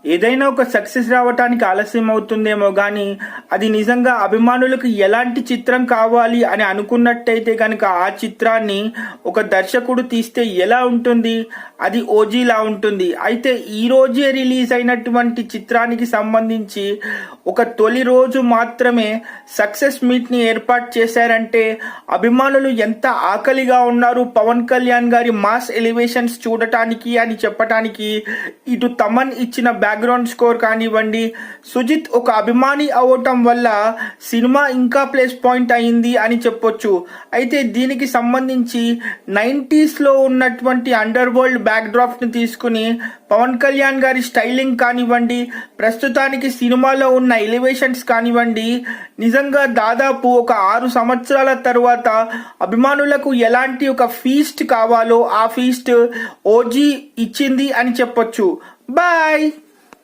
ఏదైనా ఒక సక్సెస్ రావటానికి ఆలస్యం అవుతుందేమో కానీ అది నిజంగా అభిమానులకు ఎలాంటి చిత్రం కావాలి అని అనుకున్నట్టయితే కనుక ఆ చిత్రాన్ని ఒక దర్శకుడు తీస్తే ఎలా ఉంటుంది, అది ఓజీలా ఉంటుంది. అయితే ఈ రోజే రిలీజ్ అయినటువంటి చిత్రానికి సంబంధించి ఒక తొలి రోజు మాత్రమే సక్సెస్ మీట్ ని ఏర్పాటు చేశారంటే అభిమానులు ఎంత ఆకలిగా ఉన్నారు పవన్ కళ్యాణ్ గారి మాస్ ఎలివేషన్స్ చూడటానికి అని చెప్పటానికి. ఇటు తమన్ ఇచ్చిన బ్యాక్గ్రౌండ్ స్కోర్ కానివ్వండి, సుజిత్ ఒక అభిమాని అవ్వటం వల్ల సినిమా ఇంకా ప్లస్ పాయింట్ అయింది అని చెప్పొచ్చు. అయితే దీనికి సంబంధించి 90s లో ఉన్నటువంటి అండర్ వరల్డ్ బ్యాక్ డ్రాప్ ని తీసుకుని పవన్ కళ్యాణ్ గారి స్టైలింగ్ కానివ్వండి, ప్రస్తుతానికి సినిమాలో ఉన్న ఎలివేషన్స్ కానివ్వండి, నిజంగా దాదాపు ఒక 6 సంవత్సరాల తర్వాత అభిమానులకు ఎలాంటి ఒక ఫీస్ట్ కావాలో ఆ ఫీస్ట్ ఓజీ ఇచ్చింది అని చెప్పొచ్చు. బాయ్.